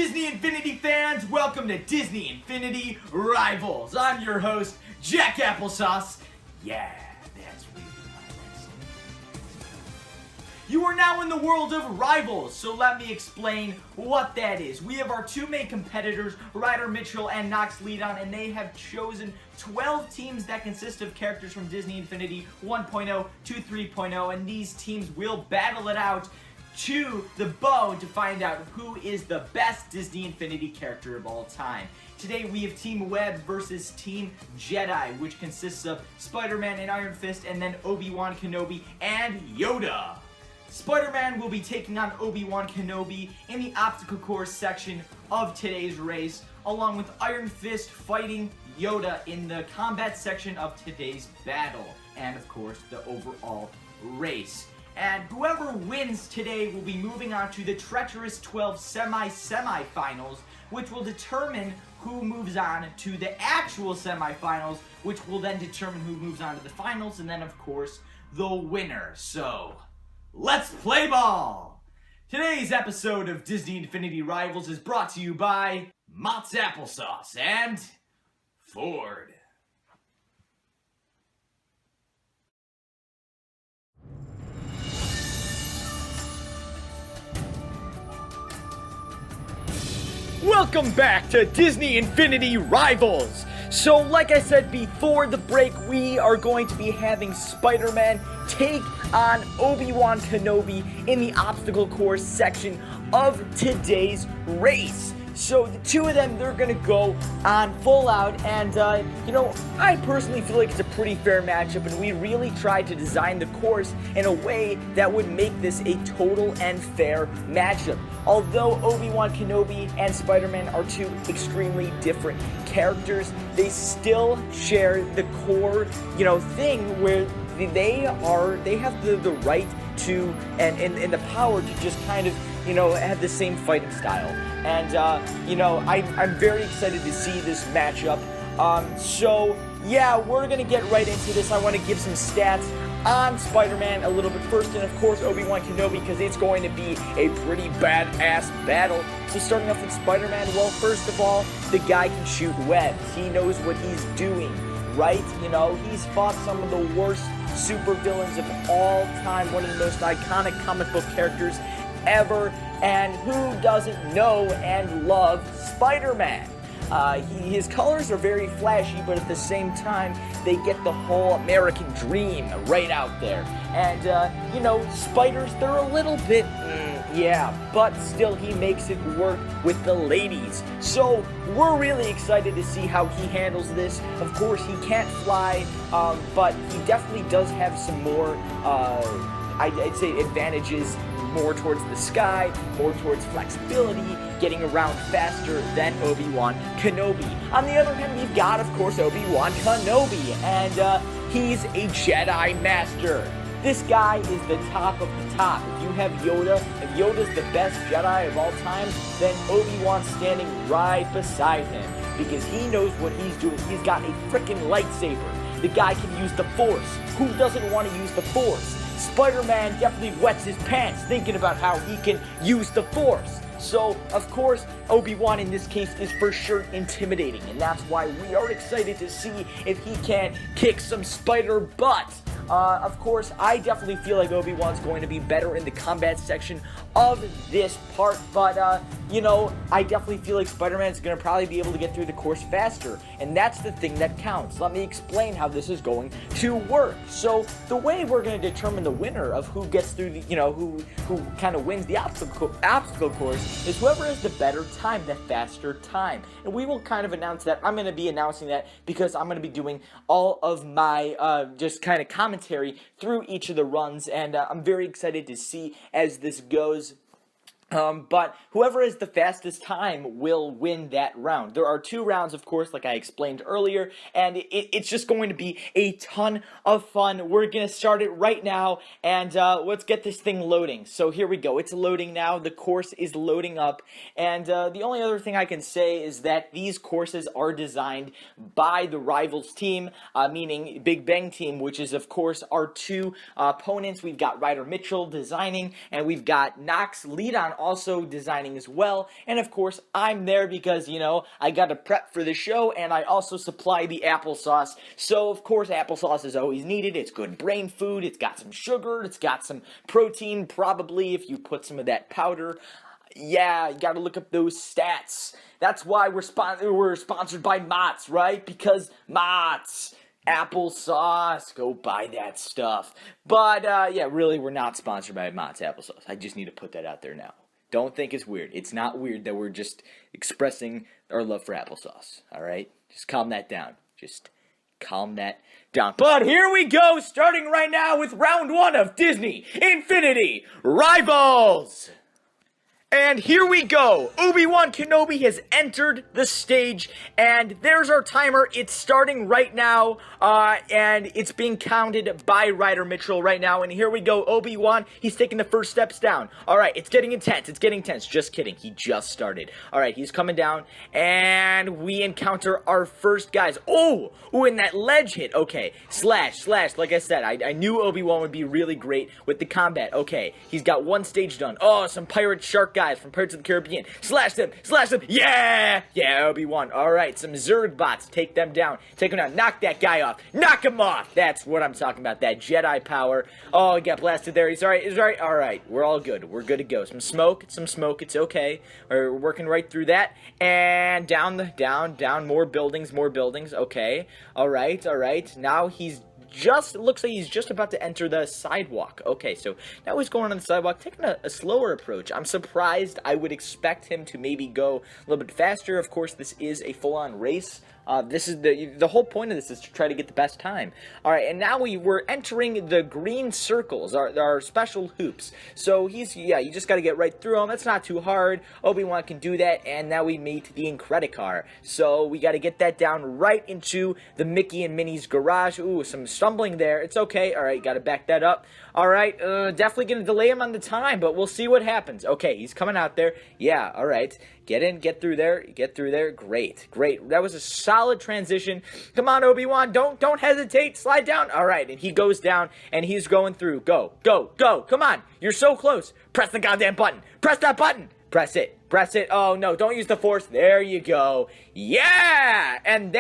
Disney Infinity fans? Welcome to Disney Infinity Rivals. I'm your host, Jack Applesauce. Yeah, that's really my last name. You are now in the world of Rivals, so let me explain what that is. We have our two main competitors, Ryder Mitchell and Nox Leadon, and they have chosen 12 teams that consist of characters from Disney Infinity 1.0 to 3.0, and these teams will battle it out to the bone to find out who is the best Disney Infinity character of all time. Today we have Team Web versus Team Jedi, which consists of Spider-Man and Iron Fist, and then Obi Wan Kenobi and Yoda. Spider-Man will be taking on Obi Wan Kenobi in the obstacle course section of today's race, along with Iron Fist fighting Yoda in the combat section of today's battle, and of course the overall race. And whoever wins today will be moving on to the treacherous 12 semi-semifinals, which will determine who moves on to the actual semifinals, which will then determine who moves on to the finals, and then of course the winner. So, let's play ball! Today's episode of Disney Infinity Rivals is brought to you by Mott's Applesauce and Ford. Welcome back to Disney Infinity Rivals! So, like I said before the break, we are going to be having Spider-Man take on Obi Wan Kenobi in the obstacle course section of today's race. So the two of them, they're gonna go on full out, and I personally feel like it's a pretty fair matchup, and we really tried to design the course in a way that would make this a total and fair matchup. Although Obi Wan Kenobi and Spider-Man are two extremely different characters, they still share the core, thing where they have the right to and the power to just kind of have the same fighting style. And I'm very excited to see this matchup. So yeah, we're gonna get right into this. I want to give some stats on Spider-Man a little bit first, and of course Obi Wan Kenobi, because it's going to be a pretty badass battle. So starting off with Spider-Man, well, first of all, the guy can shoot webs. He knows what he's doing, right? He's fought some of the worst supervillains of all time, one of the most iconic comic book characters ever, and who doesn't know and love Spider-Man? His colors are very flashy, but at the same time, they get the whole American dream right out there. And, spiders, they're a little bit, but still he makes it work with the ladies. So, we're really excited to see how he handles this. Of course, he can't fly, but he definitely does have some more, I'd say advantages, more towards the sky, more towards flexibility, getting around faster than Obi Wan Kenobi. On the other hand, we've got, of course, Obi Wan Kenobi, and he's a Jedi Master. This guy is the top of the top. If you have Yoda, if Yoda's the best Jedi of all time, then Obi-Wan's standing right beside him, because he knows what he's doing. He's got a freaking lightsaber. The guy can use the Force. Who doesn't want to use the Force? Spider-Man definitely wets his pants thinking about how he can use the Force. So, of course, Obi-Wan in this case is for sure intimidating, and that's why we are excited to see if he can kick some spider butt. Of course, I definitely feel like Obi-Wan's going to be better in the combat section of this part, but, I definitely feel like Spider-Man's going to probably be able to get through the course faster, and that's the thing that counts. Let me explain how this is going to work. So, the way we're going to determine the winner of who gets through the, who kind of wins the obstacle course is whoever has the better time, the faster time. And we will kind of announce that. I'm going to be announcing that because I'm going to be doing all of my, just kind of commentary through each of the runs, and I'm very excited to see as this goes. But whoever has the fastest time will win that round. There are 2 rounds, of course, like I explained earlier, and it's just going to be a ton of fun. We're going to start it right now, and let's get this thing loading. So here we go. It's loading now. The course is loading up, and the only other thing I can say is that these courses are designed by the Rivals team, meaning Big Bang team, which is, of course, our 2 opponents. We've got Ryder Mitchell designing, and we've got Nox Leadon also designing as well. And of course, I'm there because, you know, I got to prep for the show, and I also supply the applesauce. So, of course, applesauce is always needed. It's good brain food. It's got some sugar. It's got some protein, probably, if you put some of that powder. Yeah, you gotta look up those stats. That's why we're sponsored by Mott's, right? Because Mott's applesauce, go buy that stuff. But yeah, really, we're not sponsored by Mott's applesauce. I just need to put that out there now. Don't think it's weird. It's not weird that we're just expressing our love for applesauce. All right, just calm that down. Just calm that down. But here we go, starting right now with round 1 of Disney Infinity Rivals. And here we go. Obi Wan Kenobi has entered the stage, and there's our timer. It's starting right now, and it's being counted by Ryder Mitchell right now. And here we go. Obi Wan, he's taking the first steps down. All right, it's getting intense. It's getting intense. Just kidding. He just started. All right, he's coming down, and we encounter our first guys. Oh, and that ledge hit. Okay, slash. Like I said, I knew Obi Wan would be really great with the combat. Okay, he's got one stage done. Oh, some pirate shark guys from Pirates of the Caribbean. Slash them. Yeah, Obi-Wan. All right, some Zerg bots. Take them down. Knock that guy off. Knock him off. That's what I'm talking about. That Jedi power. Oh, he got blasted there. He's all right. All right, we're all good. We're good to go. Some smoke. It's okay. We're working right through that. And down. More buildings. Okay. All right. Now it looks like he's just about to enter the sidewalk. Okay, so now he's going on the sidewalk, taking a slower approach. I'm surprised. I would expect him to maybe go a little bit faster. Of course, this is a full-on race. This is the whole point of this is to try to get the best time. All right, and now we're entering the green circles, our special hoops. So you just got to get right through them. That's not too hard. Obi-Wan can do that, and now we meet the Incredicar. So we got to get that down right into the Mickey and Minnie's garage. Ooh, some stumbling there. It's okay. All right, got to back that up. All right, definitely going to delay him on the time, but we'll see what happens. Okay, he's coming out there. Yeah, all right. Get in, get through there. Great. That was a solid transition. Come on, Obi-Wan, don't hesitate. Slide down. All right, and he goes down, and he's going through. Go. Come on, you're so close. Press the goddamn button. Press that button. Press it. Oh, no, don't use the Force. There you go. Yeah, and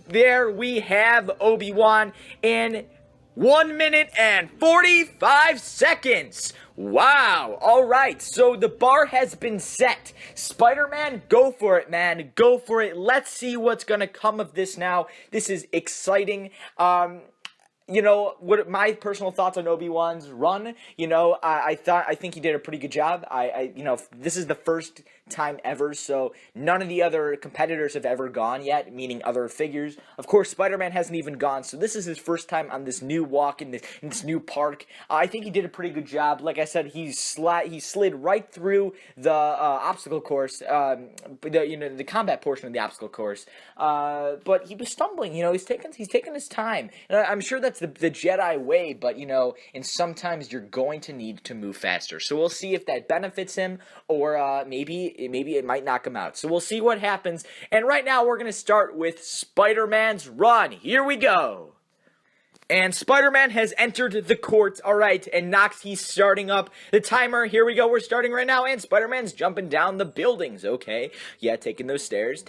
there we have Obi-Wan in 1 minute and 45 seconds. Wow. All right. So the bar has been set. Spider-Man, go for it, man. Go for it. Let's see what's going to come of this now. This is exciting. You know, what my personal thoughts on Obi-Wan's run, you know, I think he did a pretty good job. You know, this is the first time ever, so none of the other competitors have ever gone yet, meaning other figures. Of course, Spider-Man hasn't even gone, so this is his first time on this new walk in this new park. I think he did a pretty good job. Like I said, he slid right through the obstacle course, the combat portion of the obstacle course. But he was stumbling. You know, he's taking his time. And I'm sure that's the Jedi way, but you know, and sometimes you're going to need to move faster. So we'll see if that benefits him, or maybe it might knock him out. So we'll see what happens. And right now we're going to start with Spider-Man's run. Here we go. And Spider-Man has entered the court. All right, and he's starting up the timer. Here we go. We're starting right now, and Spider-Man's jumping down the buildings. Okay, yeah, taking them stairs.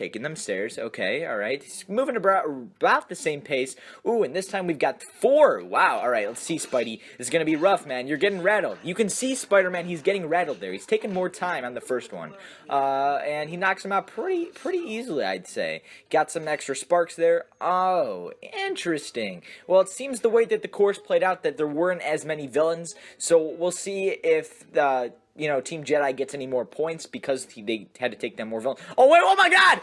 Okay, all right. He's moving about the same pace. Ooh, and this time we've got 4. Wow, all right, let's see, Spidey. This is going to be rough, man. You're getting rattled. You can see Spider-Man. He's getting rattled there. He's taking more time on the first one. And he knocks him out pretty easily, I'd say. Got some extra sparks there. Oh, interesting. Well, it seems the way that the course played out that there weren't as many villains, so we'll see if the Team Jedi gets any more points because they had to take down more villains. Oh wait, oh my god,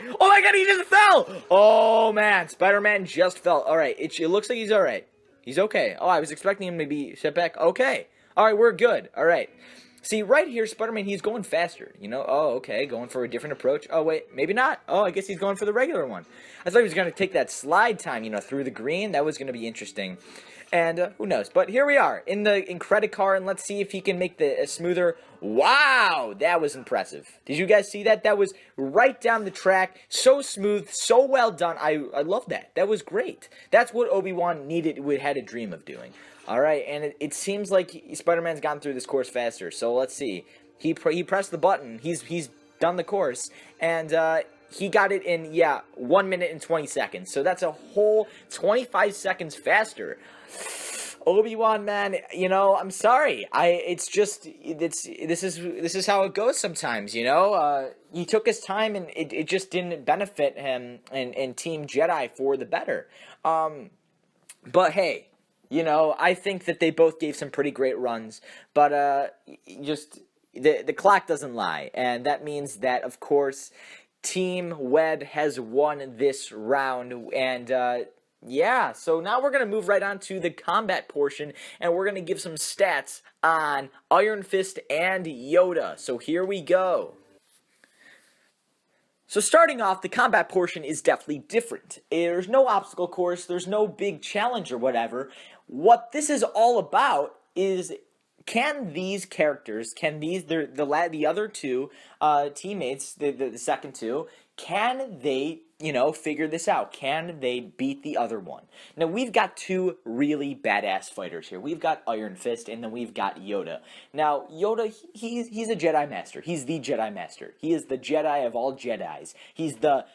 he just fell. Oh man, Spider-Man just fell. All right, it looks like he's all right. He's okay. Oh, I was expecting him to be set back. Okay, all right, we're good. All right. See, right here, Spider-Man, he's going faster, you know? Oh, okay, going for a different approach. Oh, wait, maybe not. Oh, I guess he's going for the regular one. I thought he was going to take that slide time, through the green. That was going to be interesting. And who knows? But here we are in the Incredicar, and let's see if he can make the smoother. Wow, that was impressive. Did you guys see that? That was right down the track. So smooth, so well done. I love that. That was great. That's what Obi-Wan had a dream of doing. All right, and it seems like Spider-Man's gotten through this course faster. So let's see. He pressed the button. He's done the course, and he got it in 1 minute and 20 seconds. So that's a whole 25 seconds faster. Obi-Wan, man, you know, I'm sorry. This is how it goes sometimes, you know. He took his time, and it just didn't benefit him and Team Jedi for the better. But hey, you know, I think that they both gave some pretty great runs, but just the clock doesn't lie, and that means that, of course, Team Wed has won this round, and yeah, so now we're going to move right on to the combat portion, and we're going to give some stats on Iron Fist and Yoda. So here we go. So starting off, the combat portion is definitely different. There's no obstacle course, there's no big challenge or whatever. What this is all about is, can these characters, the other two teammates, the second two, can they, you know, figure this out? Can they beat the other one? Now, we've got two really badass fighters here. We've got Iron Fist, and then we've got Yoda. Now, Yoda, he's a Jedi Master. He's the Jedi Master. He is the Jedi of all Jedis. He's the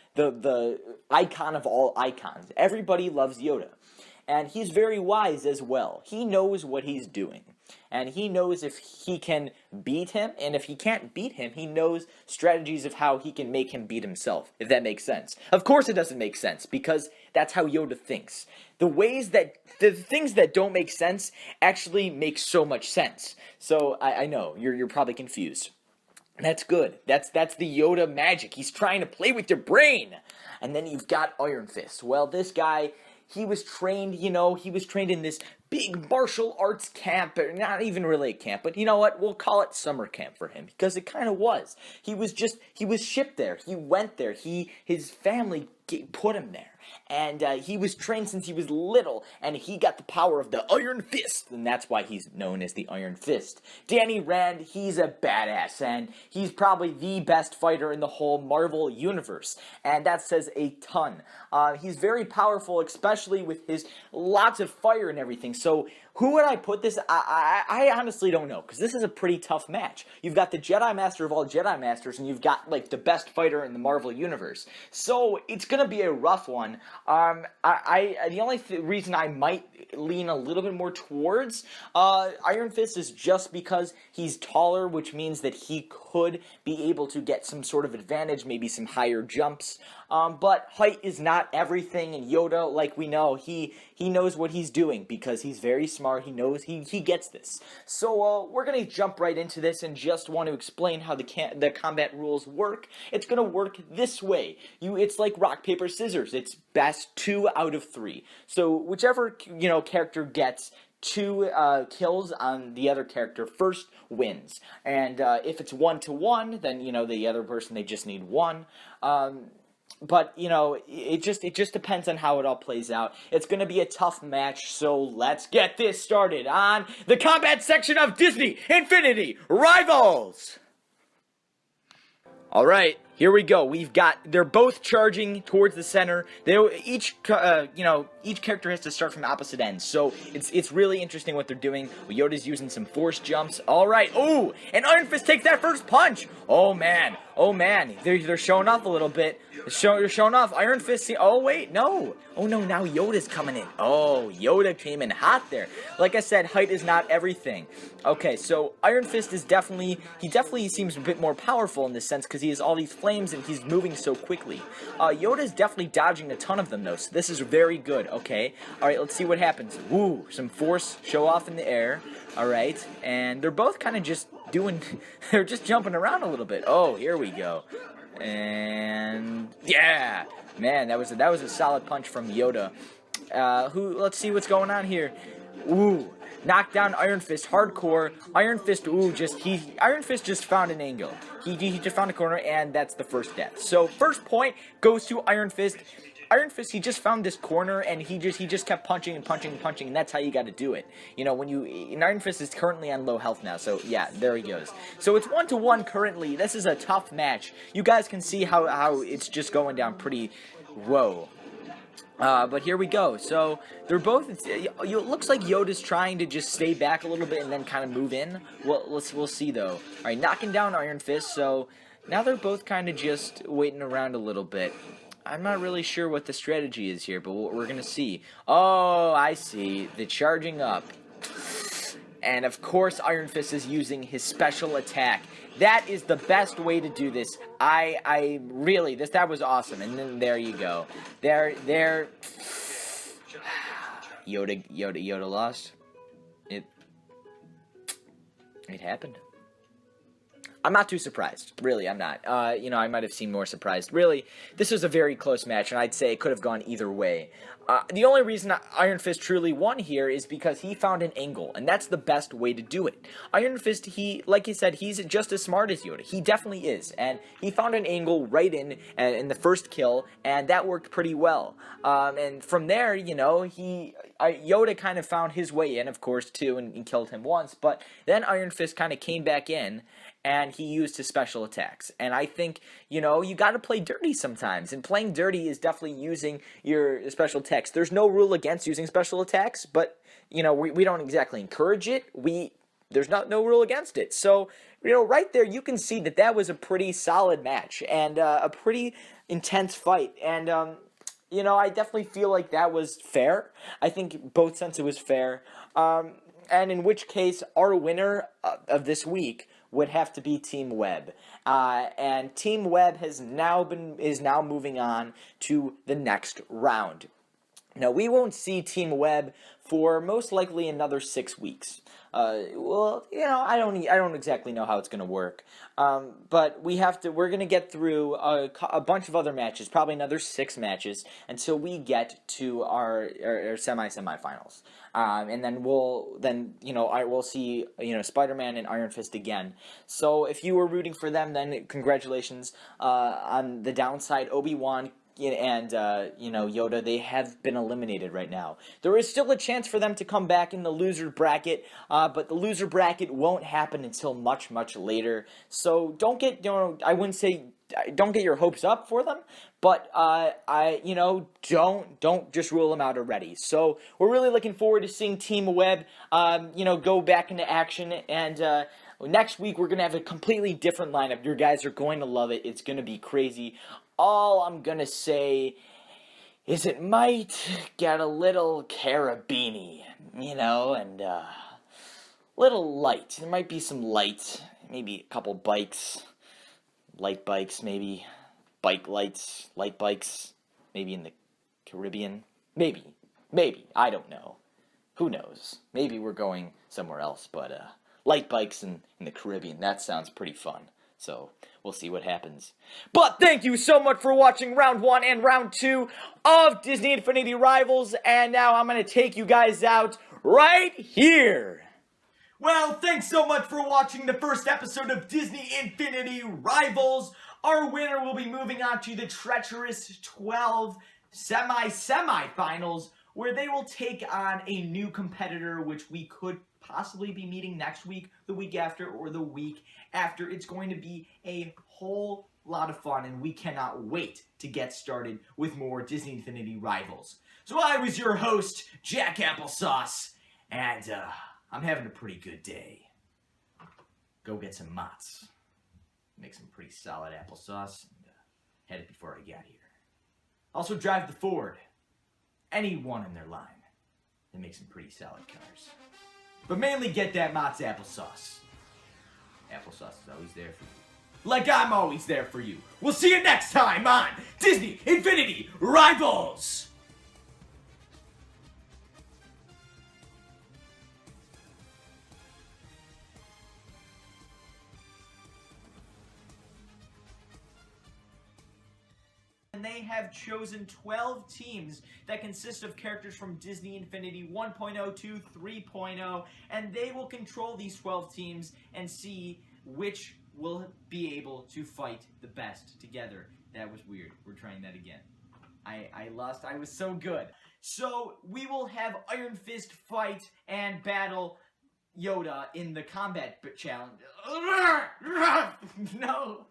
icon of all icons. Everybody loves Yoda. And he's very wise as well. He knows what he's doing. And he knows if he can beat him, and if he can't beat him, he knows strategies of how he can make him beat himself, if that makes sense. Of course it doesn't make sense, because that's how Yoda thinks. The things that don't make sense actually make so much sense. So, I know, you're probably confused. That's good. That's the Yoda magic. He's trying to play with your brain. And then you've got Iron Fist. Well, this guy, he was trained, you know, in this big martial arts camp, or not even really a camp, but you know what, we'll call it summer camp for him, because it kind of was. He was shipped there, he went there, his family put him there, and he was trained since he was little, and he got the power of the Iron Fist, and that's why he's known as the Iron Fist. Danny Rand, he's a badass, and he's probably the best fighter in the whole Marvel universe, and that says a ton. He's very powerful, especially with his lots of fire and everything. So who would I put this? I honestly don't know, because this is a pretty tough match. You've got the Jedi Master of all Jedi Masters, and you've got, like, the best fighter in the Marvel Universe. So it's going to be a rough one. The only reason I might lean a little bit more towards Iron Fist is just because he's taller, which means that he could be able to get some sort of advantage, maybe some higher jumps. But height is not everything, and Yoda, like we know, he knows what he's doing, because he's very smart. He knows, he gets this. So, we're going to jump right into this, and just want to explain how the combat rules work. It's going to work this way. It's like rock, paper, scissors. It's best 2 out of 3. So, whichever, you know, character gets 2 kills on the other character first wins. And if it's 1-to-1, then, you know, the other person, they just need 1. But, you know, it just depends on how it all plays out. It's going to be a tough match, so let's get this started on the combat section of Disney Infinity Rivals! Alright, here we go. They're both charging towards the center. Each character has to start from opposite ends. So it's really interesting what they're doing. Yoda's using some force jumps. Alright, ooh, and Iron Fist takes that first punch. Oh man, they're showing off a little bit. They're showing off. Iron Fist, oh wait, no. Oh no, now Yoda's coming in. Oh, Yoda came in hot there. Like I said, height is not everything. Okay, so Iron Fist is definitely seems a bit more powerful in this sense, because he has all these flames and he's moving so quickly. Yoda is definitely dodging a ton of them though, so this is very good. Okay, alright, let's see what happens. Woo, some force show off in the air. Alright, and they're both kind of just they're just jumping around a little bit. Oh, here we go. And yeah, man, that was a solid punch from Yoda. Let's see what's going on here. Ooh, knocked down Iron Fist, hardcore. Iron Fist, Iron Fist just found an angle. He just found a corner, and that's the first death. So first point goes to Iron Fist. Iron Fist, he just found this corner, and he just kept punching and punching and punching, and that's how you got to do it. You know, Iron Fist is currently on low health now, so yeah, there he goes. So it's 1-to-1 currently. This is a tough match. You guys can see how it's just going down pretty. Whoa. But here we go. So they're both. It looks like Yoda's trying to just stay back a little bit and then kind of move in. We'll see though. All right, knocking down Iron Fist. So now they're both kind of just waiting around a little bit. I'm not really sure what the strategy is here, but we're gonna see. Oh, I see. The charging up. And of course, Iron Fist is using his special attack. That is the best way to do this. I really, that was awesome. And then there you go. There. Yoda lost. It happened. I'm not too surprised. Really, I'm not. I might have seemed more surprised. Really, this was a very close match, and I'd say it could have gone either way. The only reason Iron Fist truly won here is because he found an angle, and that's the best way to do it. Iron Fist, like you said, he's just as smart as Yoda. He definitely is, and he found an angle right in the first kill, and that worked pretty well. And from there, Yoda kind of found his way in, of course, too, and killed him once, but then Iron Fist kind of came back in, and he used his special attacks. And I think, you got to play dirty sometimes. And playing dirty is definitely using your special attacks. There's no rule against using special attacks, but, we don't exactly encourage it. There's no rule against it. So, right there, you can see that was a pretty solid match and a pretty intense fight. And, I definitely feel like that was fair. I think both sense it was fair. And in which case, our winner of this week would have to be Team Webb. And Team Webb is now moving on to the next round. Now, we won't see Team Webb for most likely another 6 weeks. I don't exactly know how it's going to work. But we're going to get through a bunch of other matches, probably another 6 matches, until we get to our semifinals. And then we'll see, Spider-Man and Iron Fist again. So if you were rooting for them, then congratulations. On the downside, Obi Wan and Yoda, they have been eliminated right now. There is still a chance for them to come back in the loser bracket, but the loser bracket won't happen until much, much later. So don't get, I wouldn't say don't get your hopes up for them, but don't just rule them out already. So we're really looking forward to seeing Team Webb, go back into action. And next week we're gonna have a completely different lineup. Your guys are going to love it. It's gonna be crazy. All I'm gonna say is it might get a little carabini, and little light. There might be some light, maybe a couple bikes, light bikes, maybe bike lights, light bikes, maybe in the Caribbean, maybe, I don't know. Who knows? Maybe we're going somewhere else, but light bikes in the Caribbean, that sounds pretty fun. So, we'll see what happens. But thank you so much for watching Round 1 and Round 2 of Disney Infinity Rivals. And now I'm going to take you guys out right here. Well, thanks so much for watching the first episode of Disney Infinity Rivals. Our winner will be moving on to the treacherous 12 semifinals, where they will take on a new competitor, which we could possibly be meeting next week, the week after, or the week after. It's going to be a whole lot of fun, and we cannot wait to get started with more Disney Infinity Rivals. So I was your host, Jack Applesauce, and I'm having a pretty good day. Go get some Mott's. Make some pretty solid applesauce, and had it before I got here. Also drive the Ford. Anyone in their line. They make some pretty solid cars. But mainly get that Mott's applesauce. Applesauce is always there for you. Like I'm always there for you. We'll see you next time on Disney Infinity Rivals! And they have chosen 12 teams that consist of characters from Disney Infinity 1.0 to 3.0, and they will control these 12 teams and see which will be able to fight the best together. That was weird. We're trying that again. I lost. I was so good. So we will have Iron Fist fight and battle Yoda in the combat challenge. No.